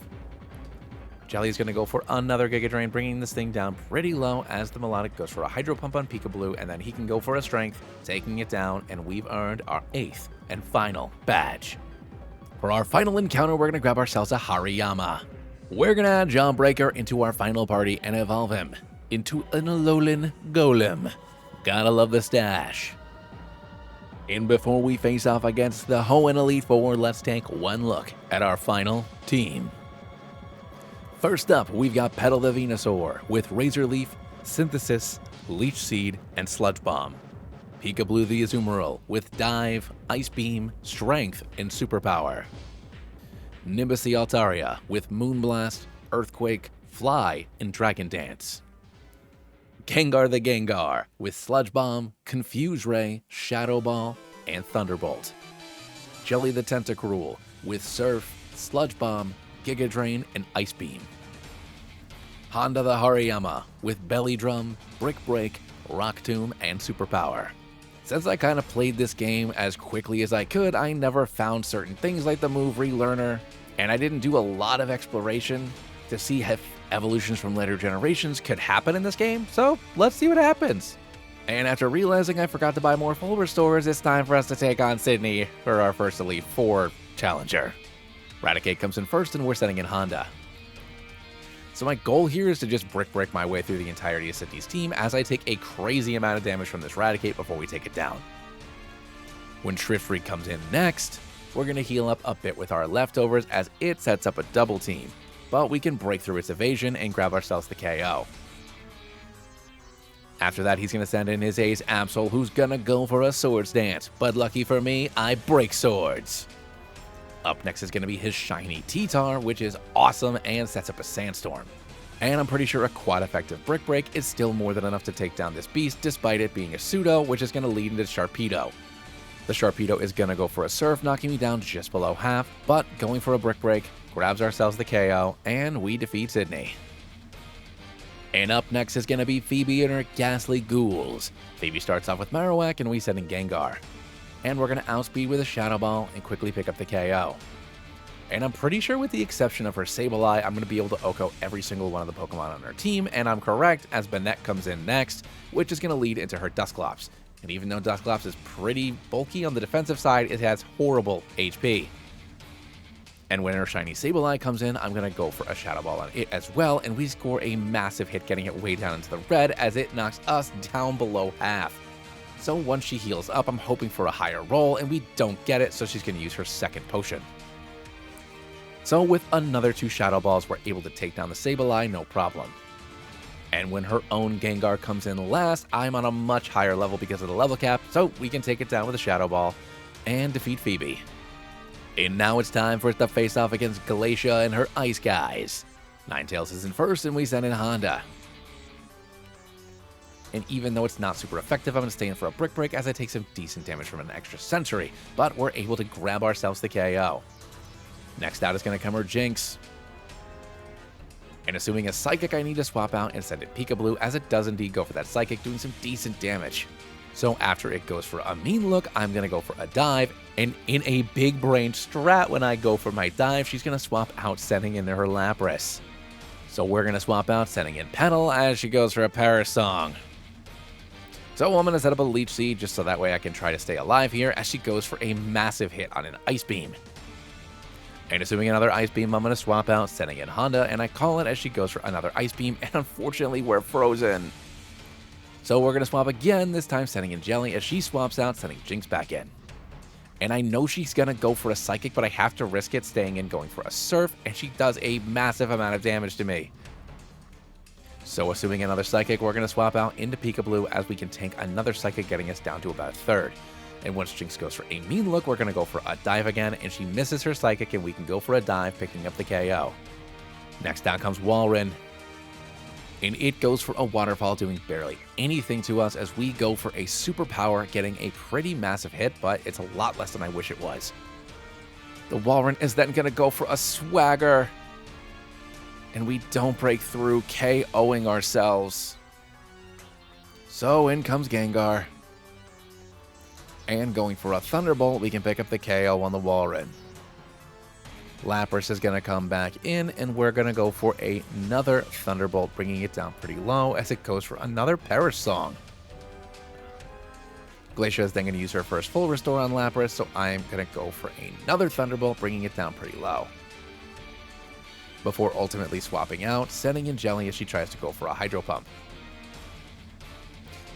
Jelly is going to go for another Giga Drain, bringing this thing down pretty low as the Melodic goes for a Hydro Pump on Peekaboo, and then he can go for a Strength, taking it down, and we've earned our 8th and final badge. For our final encounter, we're going to grab ourselves a Hariyama. We're going to add Jawbreaker into our final party and evolve him into an Alolan Golem. Gotta love the stash. And before we face off against the Hoenn Elite Four, let's take one look at our final team. First up, we've got Petal the Venusaur with Razor Leaf, Synthesis, Leech Seed, and Sludge Bomb. Peekaboo the Azumarill with Dive, Ice Beam, Strength, and Superpower. Nimbus the Altaria with Moonblast, Earthquake, Fly, and Dragon Dance. Gengar the Gengar with Sludge Bomb, Confuse Ray, Shadow Ball, and Thunderbolt. Jelly the Tentacruel with Surf, Sludge Bomb, Giga Drain, and Ice Beam. Honda the Hariyama with Belly Drum, Brick Break, Rock Tomb, and Superpower. Since I kind of played this game as quickly as I could, I never found certain things like the move relearner, and I didn't do a lot of exploration to see if evolutions from later generations could happen in this game, so let's see what happens. And after realizing I forgot to buy more full restores, it's time for us to take on Sydney for our first Elite 4 challenger. Raticate comes in first, and we're sending in Honda. So my goal here is to just brick my way through the entirety of Sydney's team as I take a crazy amount of damage from this Raticate before we take it down. When Shriftfree comes in next, we're going to heal up a bit with our leftovers as it sets up a double team, but we can break through its evasion and grab ourselves the KO. After that, he's going to send in his ace Absol, who's going to go for a Swords Dance, but lucky for me, I break swords. Up next is going to be his shiny T-Tar, which is awesome and sets up a Sandstorm. And I'm pretty sure a quad-effective Brick Break is still more than enough to take down this beast, despite it being a pseudo, which is going to lead into Sharpedo. The Sharpedo is going to go for a Surf, knocking me down just below half, but going for a Brick Break, grabs ourselves the KO, and we defeat Sydney. And up next is going to be Phoebe and her Ghastly Ghouls. Phoebe starts off with Marowak, and we send in Gengar. And we're going to outspeed with a Shadow Ball and quickly pick up the KO. And I'm pretty sure with the exception of her Sableye, I'm going to be able to OHKO every single one of the Pokemon on her team, and I'm correct as Banette comes in next, which is going to lead into her Dusclops. And even though Dusclops is pretty bulky on the defensive side, it has horrible HP. And when her shiny Sableye comes in, I'm going to go for a Shadow Ball on it as well, and we score a massive hit, getting it way down into the red as it knocks us down below half. So once she heals up, I'm hoping for a higher roll, and we don't get it, so she's going to use her second potion. So with another 2 Shadow Balls, we're able to take down the Sableye, no problem. And when her own Gengar comes in last, I'm on a much higher level because of the level cap, so we can take it down with a Shadow Ball and defeat Phoebe. And now it's time for us to face off against Glacia and her Ice Guys. Ninetales is in first, and we send in Honda. And even though it's not super effective, I'm going to stay in for a Brick Break as I take some decent damage from an extra Sensory, but we're able to grab ourselves the KO. Next out is going to come her Jinx. And assuming a Psychic, I need to swap out and send it Peekaboo, as it does indeed go for that Psychic, doing some decent damage. So after it goes for a Mean Look, I'm going to go for a Dive, and in a big brain strat when I go for my Dive, she's going to swap out sending in her Lapras. So we're going to swap out sending in Petal as she goes for a Paris Song. So I'm going to set up a Leech Seed just so that way I can try to stay alive here as she goes for a massive hit on an Ice Beam. And assuming another Ice Beam, I'm going to swap out sending in Honda, and I call it as she goes for another Ice Beam, and unfortunately we're frozen. So we're going to swap again, this time sending in Jelly as she swaps out, sending Jinx back in. And I know she's going to go for a Psychic, but I have to risk it, staying in, going for a Surf, and she does a massive amount of damage to me. So assuming another Psychic, we're going to swap out into Peekaboo as we can tank another Psychic, getting us down to about a third. And once Jinx goes for a Mean Look, we're going to go for a Dive again, and she misses her Psychic, and we can go for a Dive, picking up the KO. Next down comes Walrein. And it goes for a Waterfall, doing barely anything to us as we go for a Superpower, getting a pretty massive hit, but it's a lot less than I wish it was. The Walrein is then going to go for a Swagger, and we don't break through, KOing ourselves. So in comes Gengar. And going for a Thunderbolt, we can pick up the KO on the Walrein. Lapras is going to come back in, and we're going to go for another Thunderbolt, bringing it down pretty low as it goes for another Perish Song. Glacia is then going to use her first full restore on Lapras, so I'm going to go for another Thunderbolt, bringing it down pretty low. Before ultimately swapping out, sending in Jelly as she tries to go for a Hydro Pump.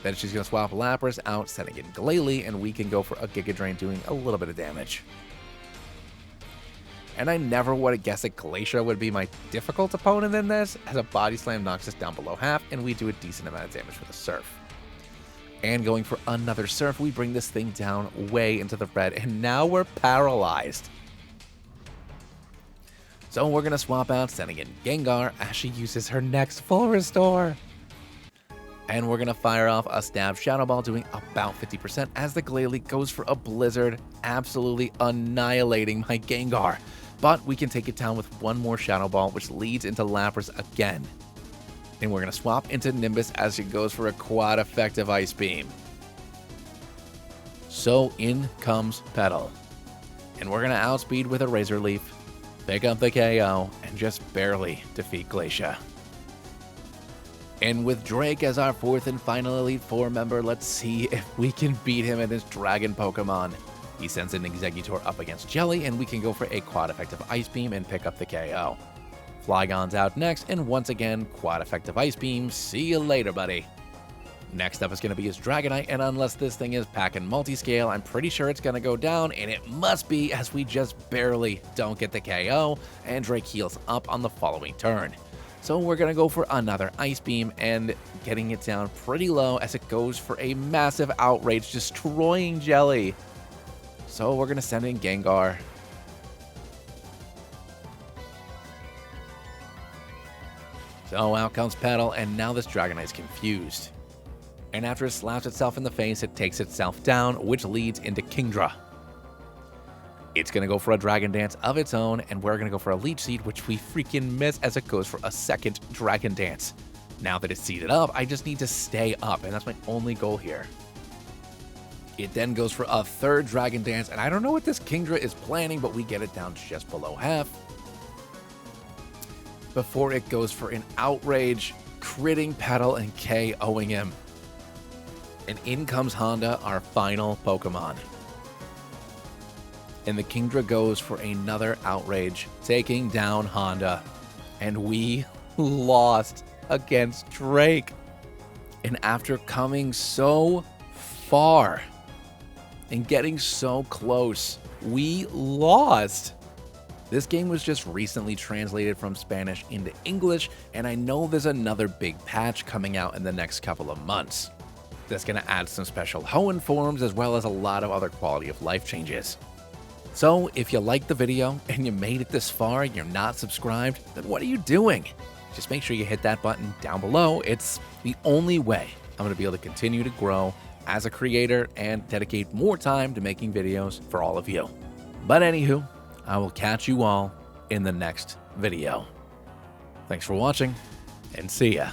Then she's going to swap Lapras out, sending in Glalie, and we can go for a Giga Drain, doing a little bit of damage. And I never would have guessed that Glacia would be my difficult opponent in this, as a Body Slam knocks us down below half, and we do a decent amount of damage with a Surf. And going for another Surf, we bring this thing down way into the red, and now we're paralyzed. So we're going to swap out, sending in Gengar as she uses her next full restore. And we're going to fire off a Stab Shadow Ball, doing about 50% as the Glalie goes for a Blizzard, absolutely annihilating my Gengar. But we can take it down with one more Shadow Ball, which leads into Lapras again. And we're going to swap into Nimbus as she goes for a quad effective Ice Beam. So in comes Petal. And we're going to outspeed with a Razor Leaf, pick up the KO, and just barely defeat Glacia. And with Drake as our 4th and final Elite Four member, let's see if we can beat him in his Dragon Pokemon. He sends an Exeggutor up against Jelly, and we can go for a quad effective Ice Beam and pick up the KO. Flygon's out next, and once again, quad effective Ice Beam. See you later, buddy. Next up is going to be his Dragonite, and unless this thing is packing multiscale, I'm pretty sure it's going to go down, and it must be, as we just barely don't get the KO, and Drake heals up on the following turn. So we're going to go for another Ice Beam, and getting it down pretty low as it goes for a massive Outrage, destroying Jelly. So we're going to send in Gengar. So out comes Petal, and now this Dragonite's confused. And after it slaps itself in the face, it takes itself down, which leads into Kingdra. It's going to go for a Dragon Dance of its own, and we're going to go for a Leech Seed, which we freaking miss as it goes for a second Dragon Dance. Now that it's seeded up, I just need to stay up, and that's my only goal here. It then goes for a third Dragon Dance, and I don't know what this Kingdra is planning, but we get it down just below half. Before it goes for an Outrage, critting Petal and KOing him. And in comes Honda, our final Pokemon. And the Kingdra goes for another Outrage, taking down Honda. And we lost against Drake. And after coming so far and getting so close, we lost. This game was just recently translated from Spanish into English, and I know there's another big patch coming out in the next couple of months. That's going to add some special Hoenn forms as well as a lot of other quality of life changes. So if you liked the video and you made it this far and you're not subscribed, then what are you doing? Just make sure you hit that button down below. It's the only way I'm going to be able to continue to grow as a creator and dedicate more time to making videos for all of you. But anywho, I will catch you all in the next video. Thanks for watching, and see ya.